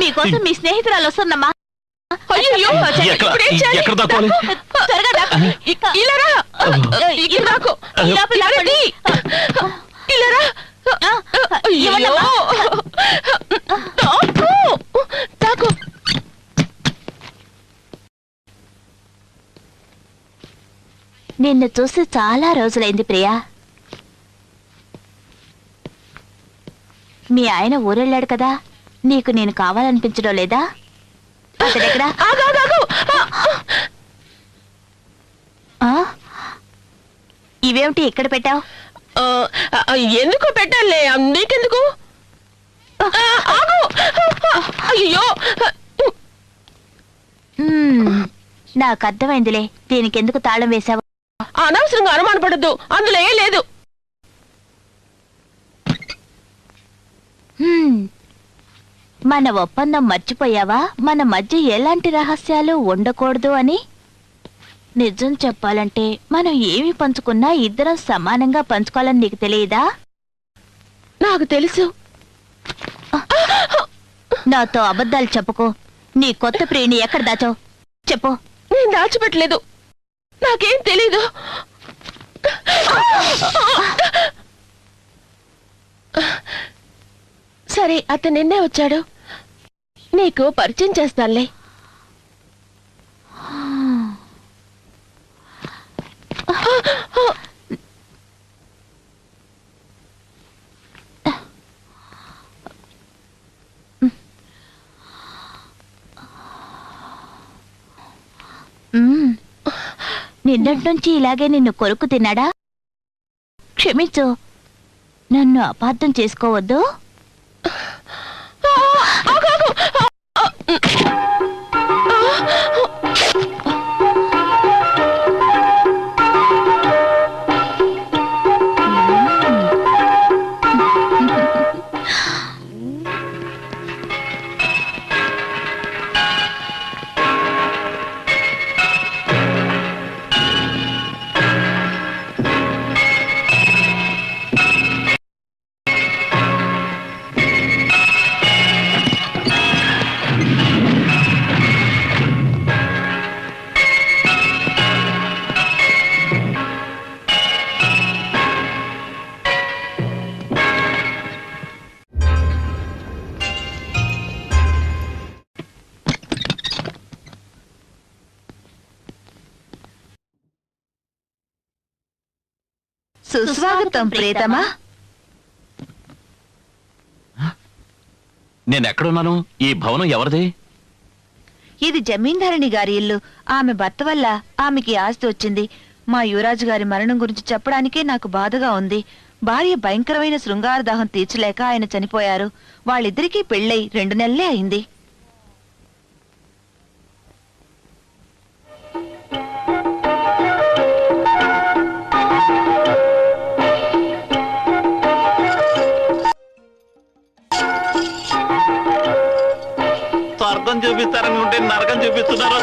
మీకోసం మీ స్నేహితురాలు వస్తుందమ్మా. నిన్ను చూసి చాలా రోజులైంది ప్రియా. మీ ఆయన ఊరెళ్ళాడు కదా, నీకు నేను కావాలనిపించడం లేదా? అతడెక్కడా? ఇవేమిటి ఇక్కడ పెట్టావు? ఎందుకు పెట్టాలే, నీకెందుకు? అయ్యో నాకు అర్థమైందిలే, దీనికెందుకు తాళం వేశావు. అనవసరంగా అనుమానపడద్దు, అందులో ఏం లేదు. మన ఒప్పందం మర్చిపోయావా? మన మధ్య ఎలాంటి రహస్యాలు ఉండకూడదు అని. నిజం చెప్పాలంటే మనం ఏమి పంచుకున్నా ఇద్దరం సమానంగా పంచుకోవాలని నీకు తెలియదా? నాకు తెలుసు. నాతో అబద్ధాలు చెప్పుకో. నీ కొత్త ప్రియుని ఎక్కడ దాచావు చెప్పు. నేను దాచిపెట్టలేదు, నాకేం తెలీదు. సరే, అతను నిన్నే వచ్చాడు, నీకు పరిచయం చేస్తానులే. నిన్నటి నుంచి ఇలాగే నిన్ను కొరుకు తిన్నాడా? క్షమించు, నన్ను అపార్థం చేసుకోవద్దు. సుస్వాగతం ప్రియతమా. నేనెక్కడున్నాను? ఈ భవనం ఎవరిది? ఇది జమీందారిణి గారి ఇల్లు. ఆమె భర్త వల్ల ఆమెకి ఆస్తి వచ్చింది. మా యువరాజు గారి మరణం గురించి చెప్పడానికే నాకు బాధగా ఉంది. భార్య భయంకరమైన శృంగారదాహం తీర్చలేక ఆయన చనిపోయారు. వాళ్ళిద్దరికీ పెళ్ళై 2 నెలలే అయింది. స్వర్గం చూపిస్తారని ఉంటే నరకం చూపిస్తున్నారు.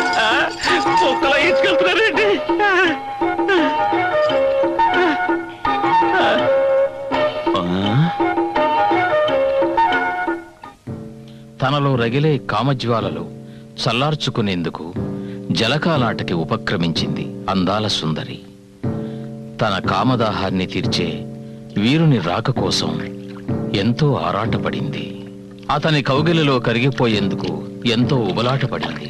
కుక్కలో ఇచ్చుకెళ్తున్నారేంటి? తనలో రగిలే కామజ్వాలలు చల్లార్చుకునేందుకు జలకాలాటకి ఉపక్రమించింది అందాల సుందరి. తన కామదాహాన్ని తీర్చే వీరుని రాక కోసం ఎంతో ఆరాటపడింది. అతని కౌగిలిలో కరిగిపోయేందుకు ఎంతో ఉబలాటపడింది.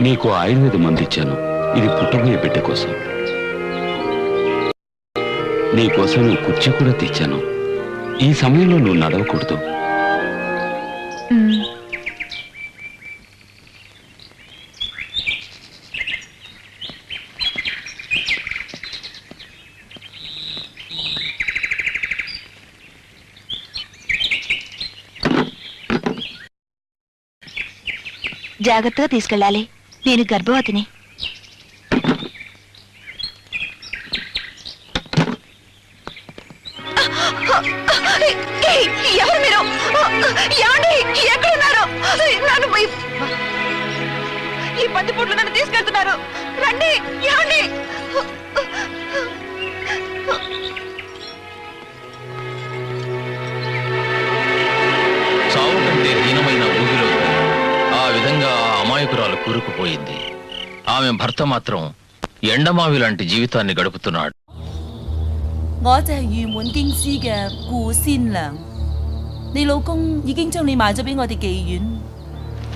నీకు ఆయుర్వేద మందు ఇచ్చాను. ఇది పుట్టబోయే బిడ్డ కోసం. నీకోసం నేను కుర్చీ కూడా తెచ్చాను. ఈ సమయంలో నువ్వు నడవకూడదు. జాగ్రత్తగా తీసుకెళ్ళాలి. నేను గర్భవతిని. ఎవరు మీరు? ఏమండి, ఎక్కడున్నారు? ఈ బందిపోట్లు నన్ను తీసుకెళ్తున్నారు. రండి, ఏమండి? చావు కంటే హీనమైన ఊగిలో ఆ విధంగా ఆ అమాయకురాలు కూరుకుపోయింది. ఆమె భర్త మాత్రం ఎండమావి లాంటి జీవితాన్ని గడుపుతున్నాడు. 我就係御門京師嘅顧仙娘，你老公已經將你賣咗俾我哋妓院，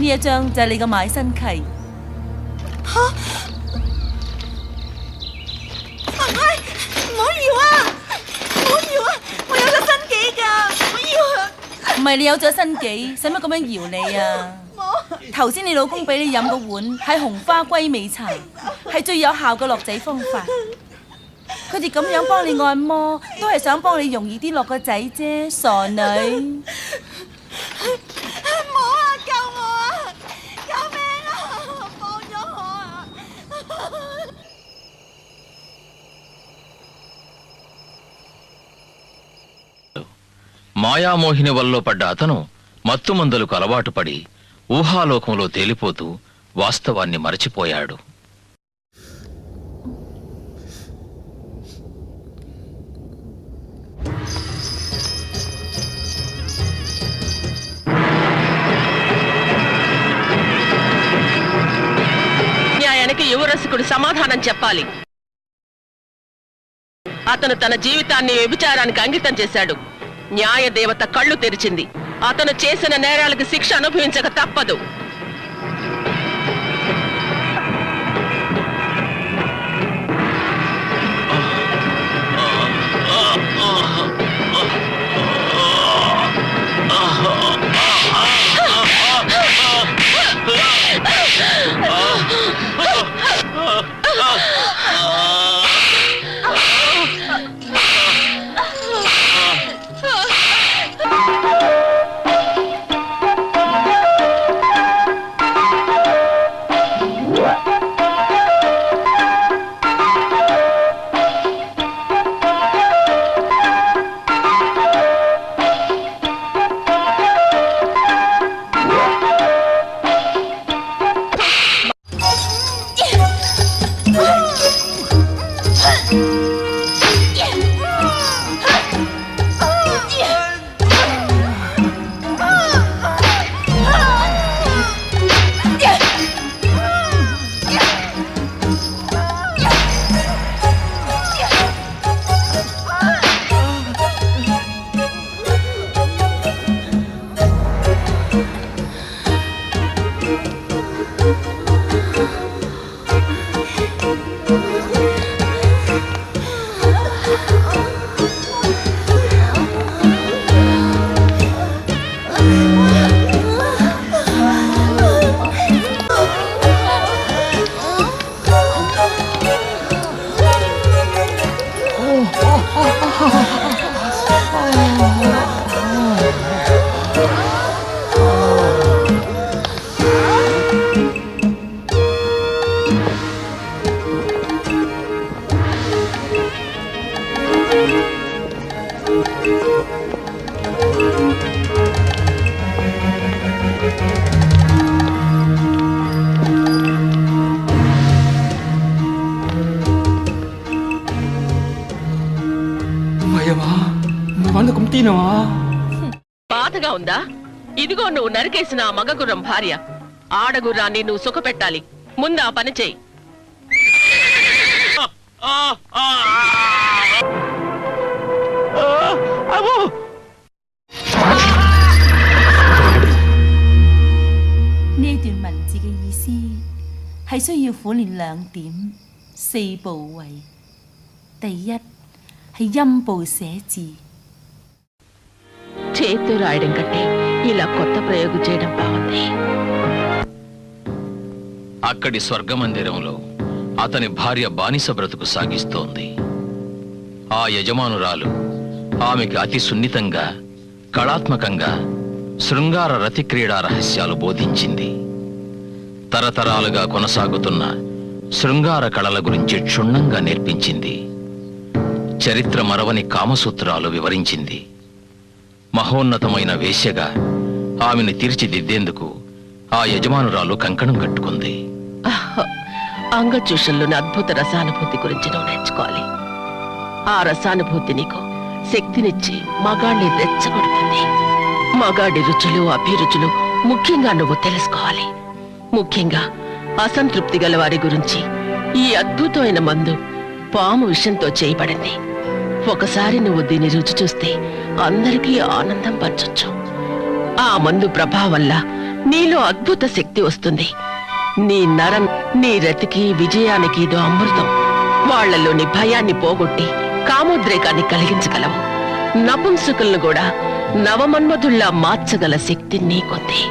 呢一張就係你嘅買身契。嚇！唔好搖啊！唔好搖啊！我有咗新紀㗎，唔好搖啊！唔係你有咗新紀，使乜咁樣搖你啊？頭先你老公俾你飲個碗係紅花龜尾茶，係最有效嘅落仔方法。佢哋咁樣幫你按摩，都係想幫你容易啲落個仔啫，傻女！冇啊！救我啊！救命啊！放咗我啊！మాయామోహిని వల్ల పడ్డ అతను మత్తుమందులకు అలవాటు పడి ఊహాలోకంలో తేలిపోతూ వాస్తవాన్ని మరచిపోయాడు. న్యాయానికి యువరసికుడు సమాధానం చెప్పాలి. అతను తన జీవితాన్ని వ్యభిచారానికి అంకితం చేశాడు. న్యాయ దేవత కళ్ళు తెరిచింది. అతను చేసిన నేరాలకు శిక్ష అనుభవించక తప్పదు. బాధగా ఉందా? ఇదిగో నువ్వు నరికేసిన ఆ మగగుర్రం భార్య. ఆడగుర్రాన్ని నువ్వు సుఖపెట్టాలి. ముందు ఆ పని చెయ్యి.呢段文字嘅意思係需要苦練2點4部位。第一係音部寫字。 చేతితో రాయడం కంటే ఇలా కొత్త ప్రయోగం చేయడం బాగుంది. అక్కడి స్వర్గమందిరంలో అతని భార్య బానిస బ్రతుకు సాగిస్తోంది. ఆ యజమానురాలు ఆమెకి అతి సున్నితంగా, కళాత్మకంగా శృంగార రతి క్రీడా రహస్యాలు బోధించింది. తరతరాలుగా కొనసాగుతున్న శృంగార కళల గురించి క్షుణ్ణంగా నేర్పించింది. చరిత్ర మరవని కామసూత్రాలు వివరించింది. మహోన్నతమైన వేశ్యగా ఆమెను తీర్చిదిద్దేందుకు ఆ యజమానురాలు కంకణం కట్టుకుంది. అంగచూషంలోని అద్భుత రసానుభూతి గురించి నువ్వు నేర్చుకోవాలి. ఆ రసానుభూతి నీకు శక్తినిచ్చి మగాడిని రెచ్చగొడుతుంది. మగాడి రుచులు అభిరుచులు ముఖ్యంగా నువ్వు తెలుసుకోవాలి. ముఖ్యంగా అసంతృప్తి గల వారి గురించి ఈ అద్భుతమైన మందు పాము విషంతో చేయబడింది. ఒకసారి నువ్వు దీని రుచి చూస్తే అందరికీ ఆనందం పంచొచ్చు. ఆ మందు ప్రభావం వల్ల నీలో అద్భుత శక్తి వస్తుంది. నీ నరం నీ రతికి విజయానికి ఇదో అమృతం. వాళ్లలోని భయాన్ని పోగొట్టి కామోద్రేకాన్ని కలిగించగలవు. నపుంసకులను కూడా నవమన్మధుల్లా మార్చగల శక్తి నీకుంది.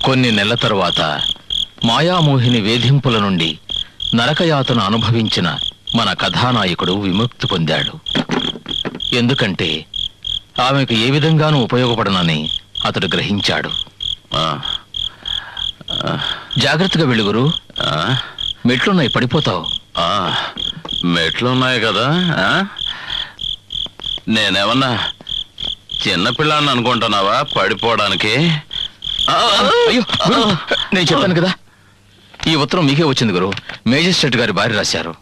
కొన్ని నెలల తరువాత మాయామోహిని వేధింపుల నుండి నరకయాతన అనుభవించిన మన కథానాయకుడు విముక్తి పొందాడు. ఎందుకంటే ఆమెకు ఏ విధంగానూ ఉపయోగపడనని అతడు గ్రహించాడు. జాగ్రత్తగా వెళ్ళు గురు. మెట్లున్నాయి, పడిపోతావు. మెట్లున్నాయి కదా, నేనేమన్నా చిన్నపిల్లాన్ని అనుకుంటున్నావా పడిపోవడానికి? అయ్యో గురు, నేను చెప్పాను కదా, ఈ ఉత్తరం మీకే వచ్చింది గురు. మేజిస్ట్రేట్ గారి భార్య రాశారు.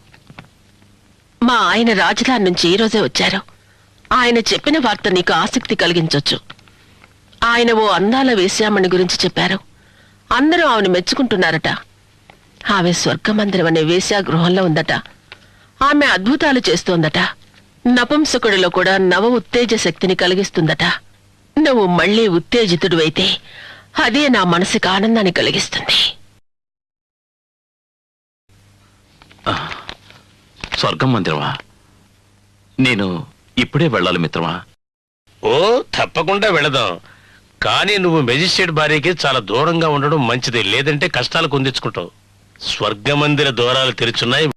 మా ఆయన రాజధాని నుంచి ఈ రోజే వచ్చారు. ఆయన చెప్పిన వార్త నీకు ఆసక్తి కలిగించొచ్చు. ఆయన ఓ అందాల వేశ్యామణి గురించి చెప్పారు. అందరూ ఆమెను మెచ్చుకుంటున్నారట. ఆమె స్వర్గమందిరం అనే వేశ్యాగృహంలో ఉందట. ఆమె అద్భుతాలు చేస్తోందట. నపుంసకుడిలో కూడా నవ ఉత్తేజ శక్తిని కలిగిస్తుందట. నువ్వు మళ్లీ ఉత్తేజితుడు అయితే అదే నా మనసుకు ఆనందాన్ని కలిగిస్తుంది. స్వర్గం మందిరమా? నేను ఇప్పుడే వెళ్ళాలి మిత్రమా. ఓ తప్పకుండా వెళదాం. కానీ నువ్వు మెజిస్ట్రేట్ భార్యకి చాలా దూరంగా ఉండడం మంచిది. లేదంటే కష్టాలు పొందించుకుంటావు. స్వర్గమందిర ద్వారాలు తెరుచున్నాయి.